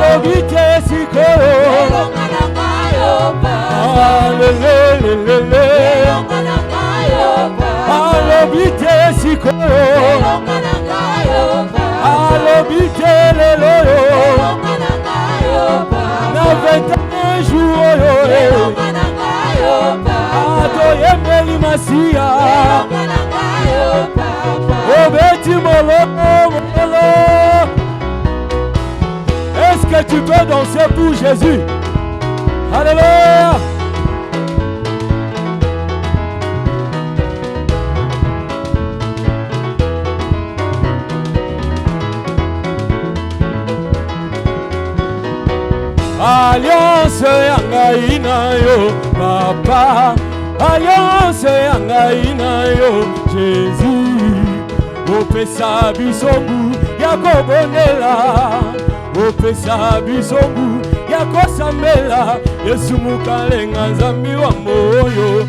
[SPEAKER 3] Lobite sikolo.
[SPEAKER 4] Elo manakayo Papa.
[SPEAKER 3] Le le le le le.
[SPEAKER 4] Elo manakayo Papa.
[SPEAKER 3] Lobite sikolo.
[SPEAKER 4] Elo manakayo Papa.
[SPEAKER 3] Lobite le lo yo.
[SPEAKER 4] Elo manakayo Papa.
[SPEAKER 3] Na 21 jours yo.
[SPEAKER 4] Elo manakayo Papa.
[SPEAKER 3] Atoyembeli masia.
[SPEAKER 4] Elo manakayo Papa.
[SPEAKER 3] Obeti molo molo. Est-ce que tu peux danser pour Jésus? Alléluia. Alliance yangai na yo papa, alliance yangai na yo Jésus. Opesa bisongu ya kobonela, opesa bisongu ya kosambela. Yesu mukalenga nzambi wa moyo.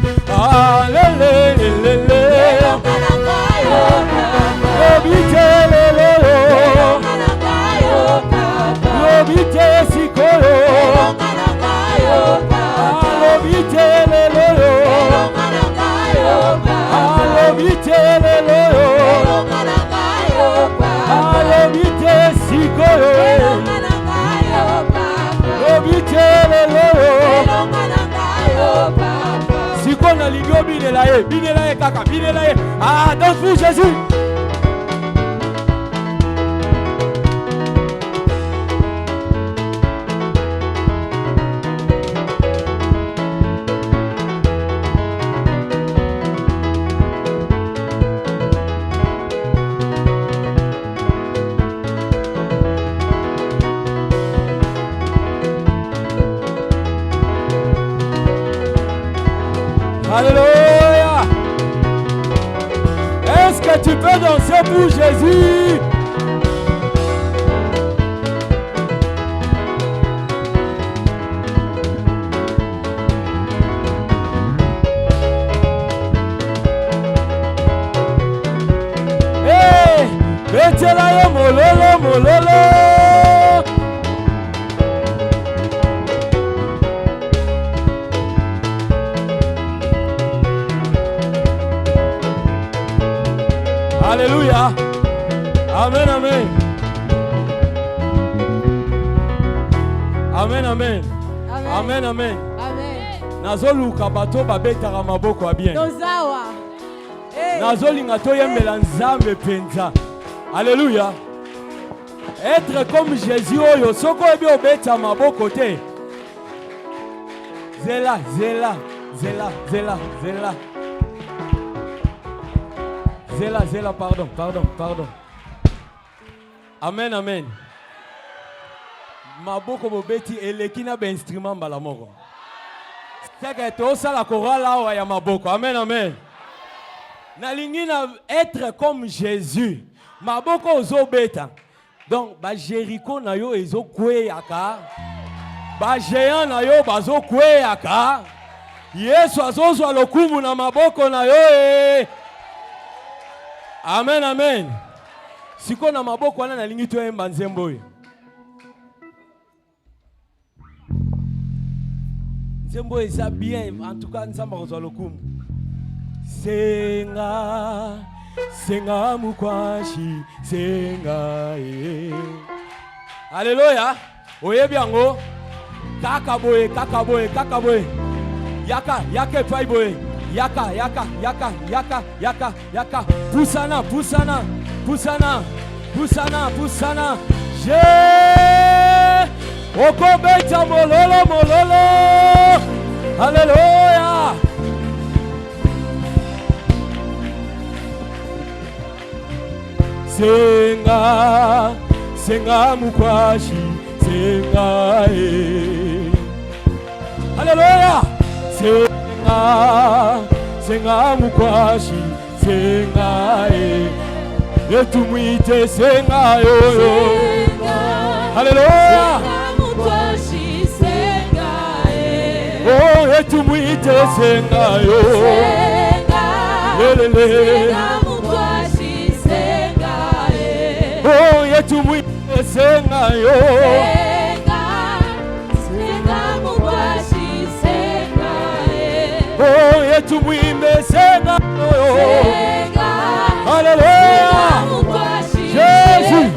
[SPEAKER 3] Alelelelele.
[SPEAKER 4] Elo manakayo Papa.
[SPEAKER 3] Lobitelele.
[SPEAKER 4] Elo manakayo Papa.
[SPEAKER 3] Lobite sikolo.
[SPEAKER 4] Elo manakayo Papa.
[SPEAKER 3] Lobitelele.
[SPEAKER 4] Elo manakayo Papa.
[SPEAKER 3] Lobitelele.
[SPEAKER 4] Elo manakayo Papa.
[SPEAKER 3] Lobite sikolo.
[SPEAKER 4] Elo manakayo Papa.
[SPEAKER 3] Lobitelele.
[SPEAKER 4] Elo manakayo Papa.
[SPEAKER 3] Siko na libyo binela ye kaka, binela ye. Danse pour Jésus. Alléluia. Est-ce que tu peux danser pour Jésus? Hey, betela yo mololo mololo. Alléluia. Amen, amen. Amen, amen. Amen, amen.
[SPEAKER 4] Amen.
[SPEAKER 3] Nazoluka bato babetaka maboko ya bien.
[SPEAKER 4] Tozawa.
[SPEAKER 3] Nazolinga toyembela nzambe penza. Alléluia. Être comme Jésus oyo soko ebi obeta maboko te. Zela, zela, zela, zela, zela. Zela, zela, pardon, pardon, pardon. Amen, amen. Maboko bobeti elekina ba instrument mbala moko. Seka to sala korala wa ya maboko. Amen, amen. Nalingi na être comme Jésus. Maboko ozobeta. Donc ba Jéricho na yo ezo kweyaka. Ba géant na yo bazo kweyaka. Yesu azozwa lokumu na maboko na yo. Amen, amen. Siko na maboko wana nalingi toyemba nzembo oyo. Nzembo eza bien, en tout cas nzamba kozwa lokumu. Senga, senga mukwashi, senga Alléluia. Oyebi yango. Kaka boye, kaka boye, kaka boye. Yaka, yaka epai boye. Yaka, yaka, yaka, yaka, yaka, yaka. Poussana, poussana, poussana, poussana, poussana. J'ai okobeta mololo, mololo. Alléluia. Senga, senga mukwashi, senga Alléluia. Senga mukwashi, senga etumwite senga yoyo. Alléluia. Oh, etumwite senga yo. Lelele. Oh, etumwite senga yo. Oh, etumwite senga yo. Alléluia. Jésus.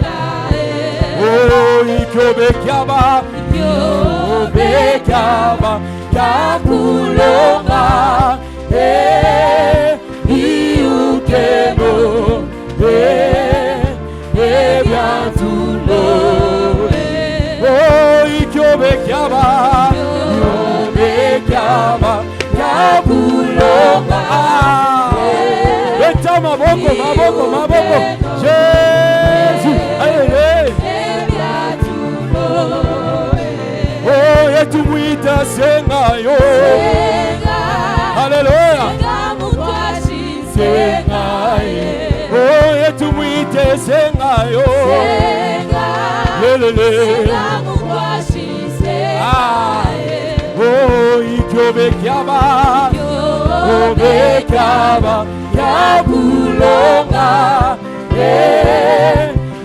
[SPEAKER 3] Oh, ikobekiaba. Ikobekiaba. Kakulonga, iukeno, biantulo. Oh, ikobekiaba, kakulonga. Eta maboko. Jésus, allez. Oh, etumwita senga yo. Alléluia. Senga yo. Oh, etumwite senga yo. Lelele. Oh, ikyobekiaba. Obekiaba. Yakulonga.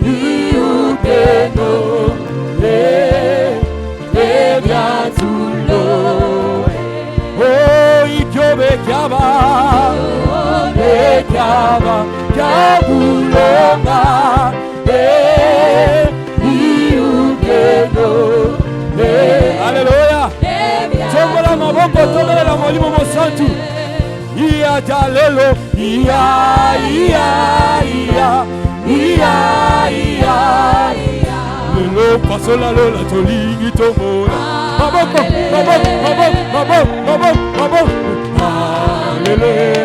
[SPEAKER 3] Iukeno. Oh, ikyobekiaba, bekiaba, kabulonga, iukeno. Alléluia. Tombola maboko, tombola molimo mosantu. Iya jalelo, iya. Lelo pasola lola tolingi tomona. Maboko. Hallelujah.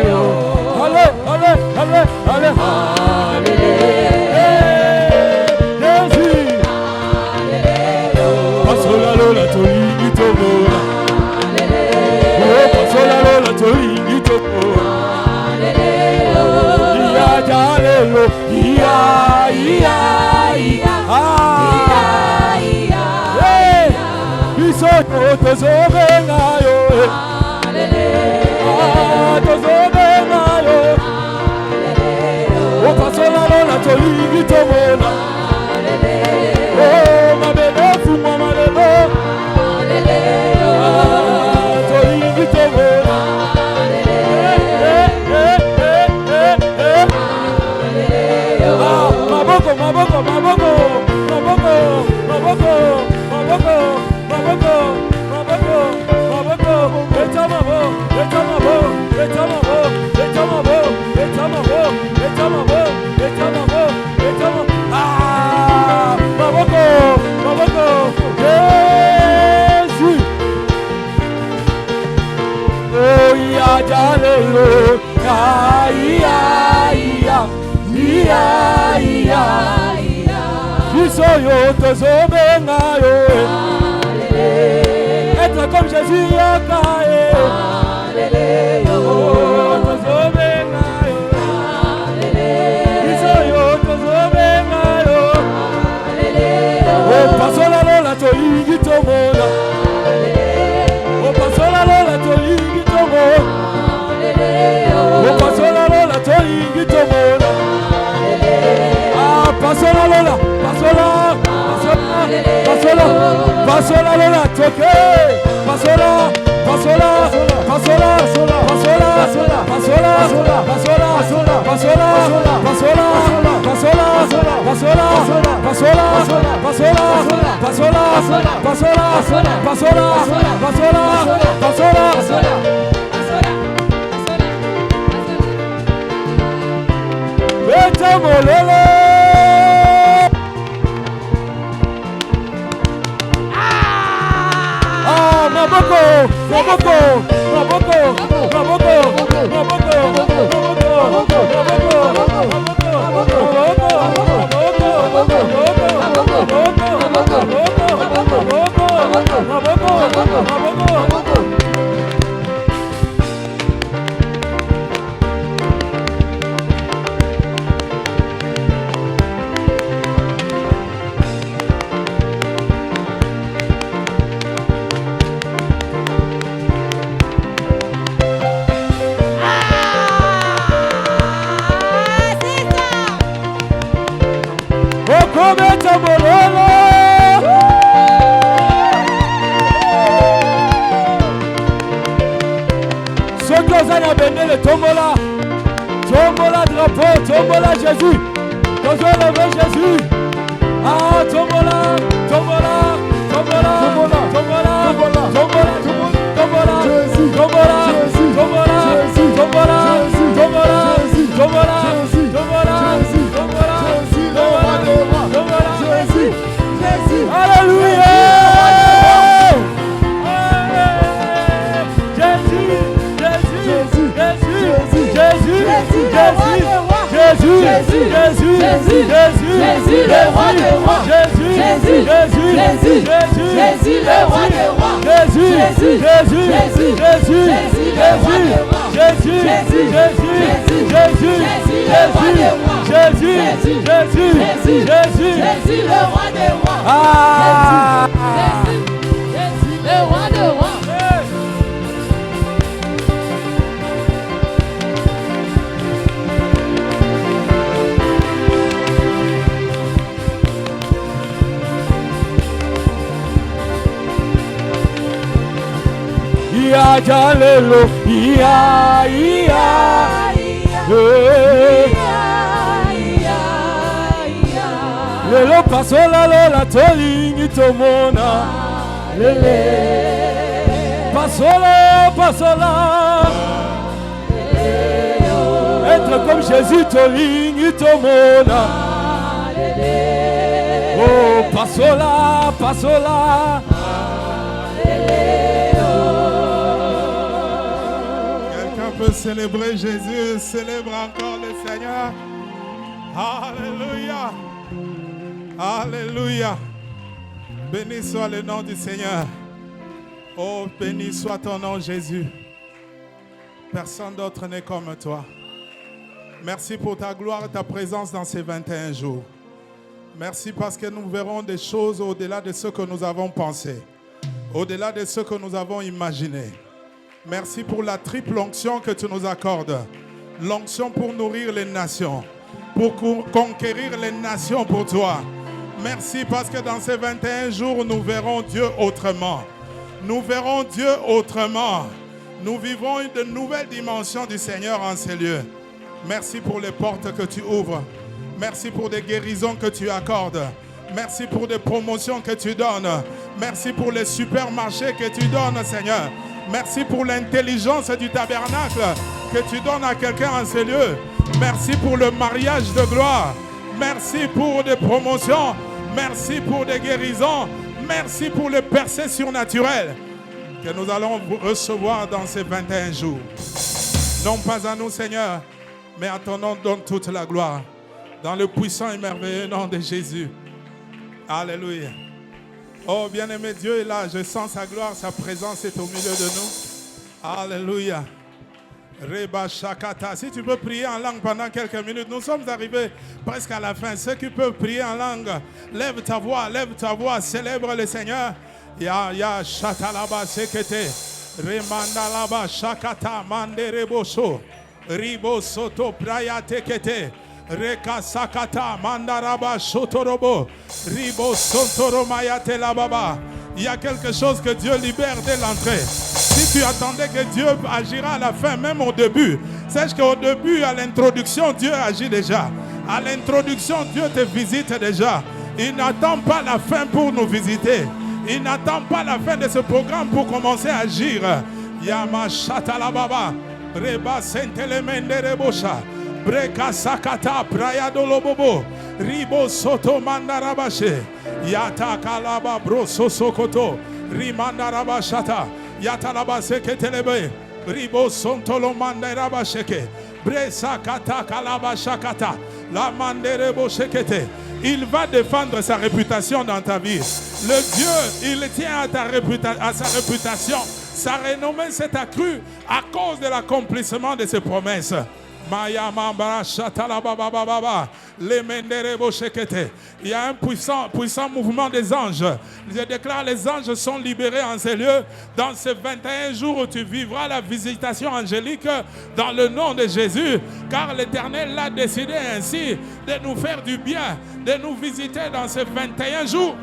[SPEAKER 3] Pasola lola tolingi tomona. Oh, pasola lola tolingi tomona. Iya jalelo, iya. Tozobenga yo, tozobenga yo. O pasola lola tolingi tomona. Oh, mabelo fumwa malelo. Tolingi tomona. Être comme Jésus, Pasola lola toke, pasola, pasola, pasola, pasola, pasola, pasola, pasola, pasola, pasola, pasola, pasola, pasola, pasola, pasola, pasola, pasola, pasola. Beta molele. Maboko, maboko, maboko, maboko, maboko, maboko, maboko, maboko, beta bololo. Soki oza na bendele tombola. Tombola drapeau, tombola Jésus. Tombola Jésus. Ah, tombola, tombola, tombola, tombola, tombola, tombola, tombola, tombola, tombola, tombola, tombola, tombola, alléluia. Jésus, le roi des rois. Jésus, le roi des rois. Jésus, le roi des rois. Jésus, le roi des rois. Ah. Jésus, le roi des rois. Ia jalelo, ia. Lelo pasola lola tolingi tomona. Lele. Pasola. Être comme Jésus tolingi tomona. Oh, pasola.
[SPEAKER 1] Célébrer Jésus, célèbre encore le Seigneur. Alléluia. Alléluia. Béni soit le nom du Seigneur. Oh, béni soit ton nom, Jésus. Personne d'autre n'est comme toi. Merci pour ta gloire et ta présence dans ces 21 jours. Merci parce que nous verrons des choses au-delà de ce que nous avons pensé, au-delà de ce que nous avons imaginé. Merci pour la triple onction que tu nous accordes. L'onction pour nourrir les nations, pour conquérir les nations pour toi. Merci parce que dans ces 21 jours, nous verrons Dieu autrement. Nous verrons Dieu autrement. Nous vivons une nouvelle dimension du Seigneur en ces lieux. Merci pour les portes que tu ouvres. Merci pour des guérisons que tu accordes. Merci pour des promotions que tu donnes. Merci pour les supermarchés que tu donnes, Seigneur. Merci pour l'intelligence du tabernacle que tu donnes à quelqu'un en ces lieux. Merci pour le mariage de gloire. Merci pour des promotions. Merci pour des guérisons. Merci pour les percées surnaturelles que nous allons recevoir dans ces 21 jours. Non pas à nous, Seigneur, mais à ton nom donne toute la gloire. Dans le puissant et merveilleux nom de Jésus. Alléluia. Oh, bien-aimé, Dieu est là. Je sens sa gloire, sa présence est au milieu de nous. Alléluia. Reba Shakata. Si tu peux prier en langue pendant quelques minutes, nous sommes arrivés presque à la fin. Ceux qui peuvent prier en langue, lève ta voix, célèbre le Seigneur. Ya Shatalaba Sekete. Remandalaba Shakata Manderebosho. Ribo Soto Praya Tekete. Reka Sakata Mandaraba Shotorobo Ribo Sontoro Mayate Lababa. Il y a quelque chose que Dieu libère dès l'entrée. Si tu attendais que Dieu agira à la fin, même au début, sache qu'au début, à l'introduction, Dieu agit déjà. À l'introduction, Dieu te visite déjà. Il n'attend pas la fin pour nous visiter. Il n'attend pas la fin de ce programme pour commencer à agir. Yama Shatalababa Reba Sentelemende Rebosha. Breka Sakata Praya Dolobobo Ribo Soto Mandarabashe Yata Kalaba Broso Sokoto Rimandarabashata Yata Labase Ketelebe Ribo Sontolo Mandarabasheke Bresa Kata Kalaba Shakata La Manderebo Shekete. Il va défendre sa réputation dans ta vie. Le Dieu, il tient à sa réputation. Sa renommée s'est accrue à cause de l'accomplissement de ses promesses. Maya Mambara Shatala Baba Baba. Les Menderebo Shekete. Il y a un puissant mouvement des anges. Je déclare les anges sont libérés en ces lieux. Dans ces 21 jours où tu vivras la visitation angélique dans le nom de Jésus. Car l'Éternel l'a décidé ainsi de nous faire du bien, de nous visiter dans ces 21 jours.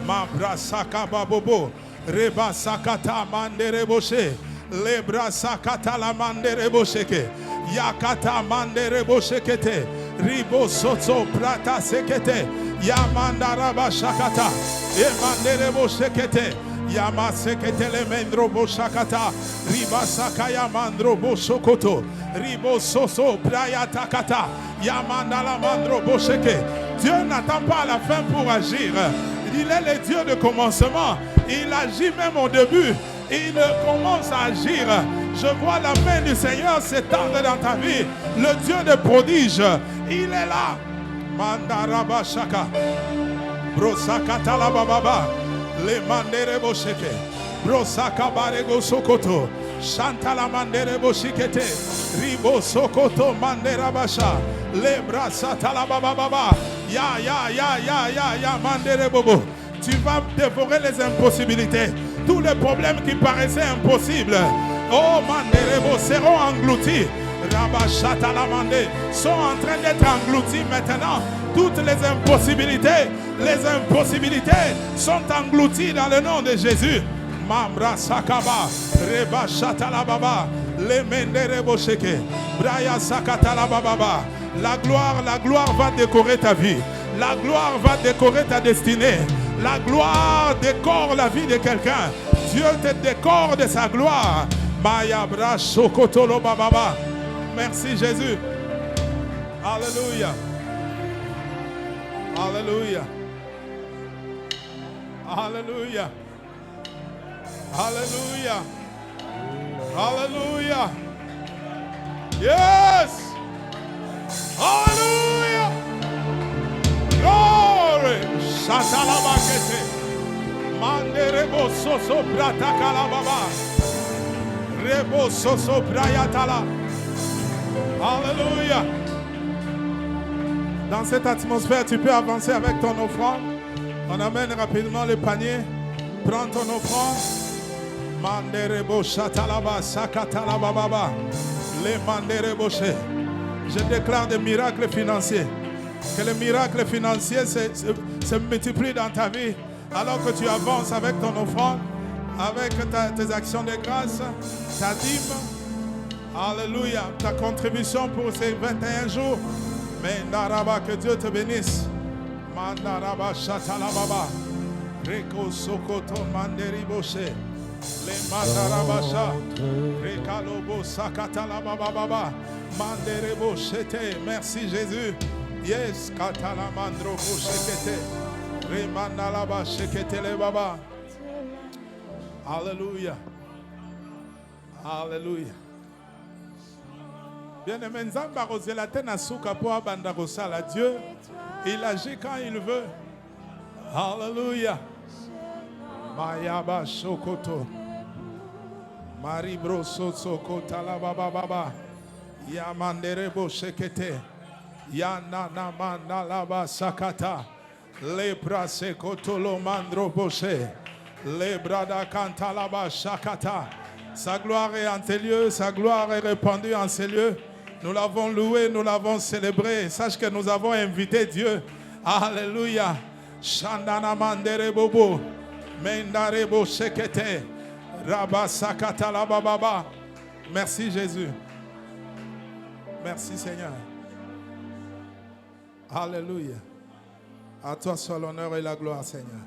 [SPEAKER 1] Mabra Sakaba Bobo. Reba Sakata Mandereboshe. Lebra Sakata la Manderebosheke. Yakata Mandereboshekete. Ribo Soto Prata Sekete. Yamandaraba Shakata. Emandereboshekete. Yama Sekete le Mendro Boshakata. Riba Sakaya Mandro Boshokoto. Ribo Soso Praya Takata. Yamandala Mandro Bosheke. Dieu n'attend pas la fin pour agir. Il est le Dieu de commencement. Il agit même au début. Il commence à agir. Je vois la main du Seigneur s'étendre dans ta vie. Le Dieu de prodige, il est là. Mandaraba Shaka. Brosakata la bababa. Le manderebo sheke. Brosaka barego sokoto. Shantala manderebo shikete. Ribo sokoto manderabasha. Le brasata la bababa. Ya manderebobo. Tu vas dévorer les impossibilités. Tous les problèmes qui paraissaient impossibles, oh Manderebo, seront engloutis. Rabashata la Mandé sont en train d'être engloutis maintenant. Toutes les impossibilités sont englouties dans le nom de Jésus. Mambra Sakaba, Rebashata la Baba, Le Menderebo Sheke, Braya Sakata la Baba. La gloire va décorer ta vie. La gloire va décorer ta destinée. La gloire décore la vie de quelqu'un. Dieu te décore de sa gloire. Maya Bracho Kotolo Bababa. Merci Jésus. Alléluia. Alléluia. Alléluia. Alléluia. Alléluia. Yes. Alléluia. Glory. Shatalabakete. Manderebo soso prata kalababa. Rebo soso prayatala. Alléluia. Dans cette atmosphère, tu peux avancer avec ton offrande. On amène rapidement le panier. Prends ton offrande. Manderebo shatalaba sakatalababa. Les manderebo she. Je déclare des miracles financiers. Que les miracles financiers se multiplient dans ta vie. Alors que tu avances avec ton offrande, avec tes actions de grâce, ta dîme, alléluia, ta contribution pour ces 21 jours. Mandaraba, que Dieu te bénisse. Mandaraba shatalababa. Reko sokoto manderi boshe. Le mandarabasha. Rekalobo sakatalababa. Manderebo shete. Merci Jésus. Yes, katalamandro boshekete. Remandalaba shekete le baba. Alléluia. Alléluia. Bien-aimé, Nzamba Rosela tena suka po abanda kosala. Dieu, il agit quand il veut. Alléluia. Mayaba shokoto. Maribro sokota la baba baba. Yamanderebo shekete. Yanana mandalaba sakata. Lebra sekotolo mandro boshe. Lebrada kantalaba shakata. Sa gloire est en tes lieux, sa gloire est répandue en ces lieux. Nous l'avons loué, nous l'avons célébré. Sache que nous avons invité Dieu. Alléluia. Shandana mandere bobo. Mendarebo shekete. Rabba sakata la baba. Merci Jésus. Merci Seigneur. Alléluia. À toi soit l'honneur et la gloire, Seigneur.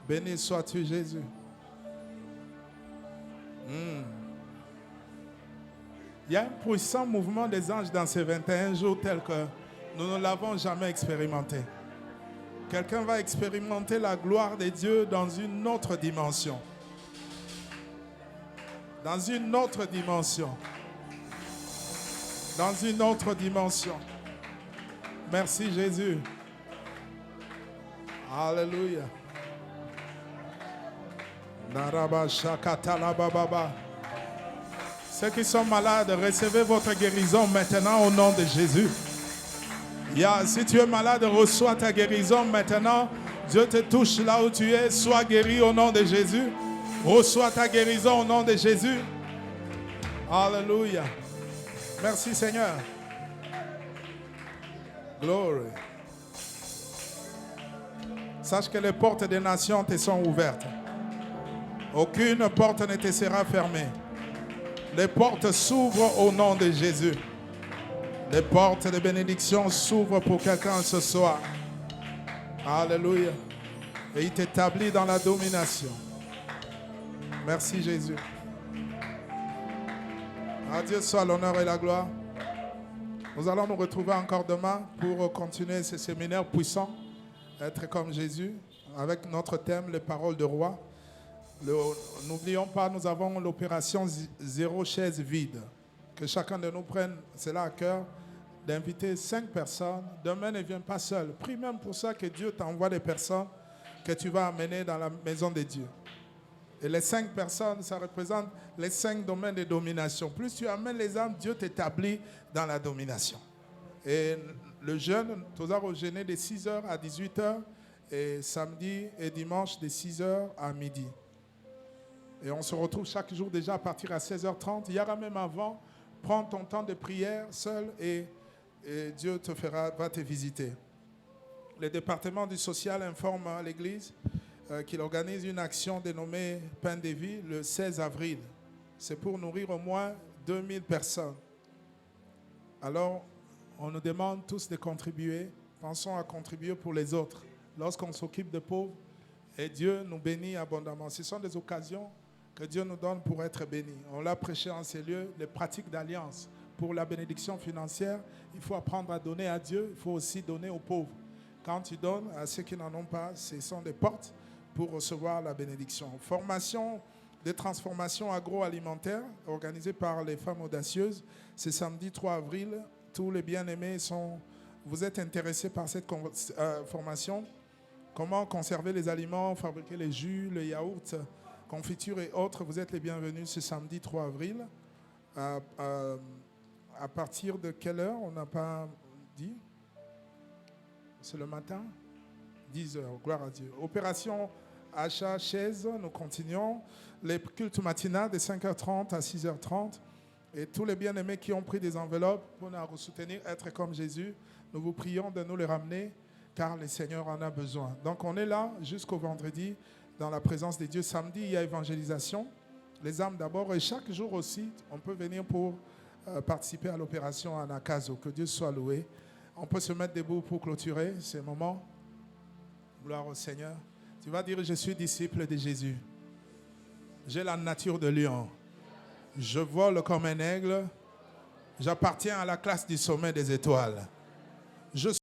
[SPEAKER 1] Béni sois-tu, Jésus. Il y a un puissant mouvement des anges dans ces 21 jours tel que nous ne l'avons jamais expérimenté. Quelqu'un va expérimenter la gloire de Dieu dans une autre dimension. Dans une autre dimension. Dans une autre dimension. Merci Jésus. Alléluia. Ceux qui sont malades, recevez votre guérison maintenant au nom de Jésus. Si tu es malade, reçois ta guérison maintenant. Dieu te touche là où tu es. Sois guéri au nom de Jésus. Reçois ta guérison au nom de Jésus. Alléluia. Merci Seigneur. Glory. Sache que les portes des nations te sont ouvertes. Aucune porte ne te sera fermée. Les portes s'ouvrent au nom de Jésus. Les portes de bénédiction s'ouvrent pour quelqu'un ce soir. Alléluia. Et il t'établit dans la domination. Merci Jésus. À Dieu soit l'honneur et la gloire. Nous allons nous retrouver encore demain pour continuer ce séminaire puissant. Être comme Jésus, avec notre thème, les paroles de roi. N'oublions pas, nous avons l'opération zéro chaise vide. Que chacun de nous prenne cela à cœur, d'inviter 5 personnes. Demain, ne viens pas seul. Prie même pour ça que Dieu t'envoie des personnes que tu vas amener dans la maison de Dieu. Et les 5 personnes, ça représente les 5 domaines de domination. Plus tu amènes les âmes, Dieu t'établit dans la domination. Et le jeûne, nous allons jeûner de 6h à 18h et samedi et dimanche de 6h à midi. Et on se retrouve chaque jour déjà à partir de 16h30. Il y aura même avant, prends ton temps de prière seul et Dieu va te visiter. Le département du social informe à l'Église qu'il organise une action dénommée Pain de vie le 16 avril. C'est pour nourrir au moins 2000 personnes. Alors, on nous demande tous de contribuer. Pensons à contribuer pour les autres. Lorsqu'on s'occupe des pauvres, et Dieu nous bénit abondamment. Ce sont des occasions que Dieu nous donne pour être bénis. On l'a prêché en ces lieux, les pratiques d'alliance. Pour la bénédiction financière, il faut apprendre à donner à Dieu, il faut aussi donner aux pauvres. Quand tu donnes à ceux qui n'en ont pas, ce sont des portes pour recevoir la bénédiction. Formation de transformation agroalimentaire organisée par les femmes audacieuses. C'est samedi 3 avril. Tous les bien-aimés vous êtes intéressés par cette formation. Comment conserver les aliments, fabriquer les jus, les yaourts, confitures et autres. Vous êtes les bienvenus ce samedi 3 avril. À partir de quelle heure? On n'a pas dit. C'est le matin 10h, gloire à Dieu. Opération achat chaise, nous continuons. Les cultes matinaux de 5h30 à 6h30. Et tous les bien-aimés qui ont pris des enveloppes pour nous soutenir, être comme Jésus, nous vous prions de nous les ramener car le Seigneur en a besoin. Donc on est là jusqu'au vendredi dans la présence de Dieu. Samedi, il y a évangélisation. Les âmes d'abord et chaque jour aussi, on peut venir pour participer à l'opération Anakazo. Que Dieu soit loué. On peut se mettre debout pour clôturer ces moments. Gloire au Seigneur. Tu vas dire, je suis disciple de Jésus. J'ai la nature de lion. Je vole comme un aigle. J'appartiens à la classe du sommet des étoiles. Je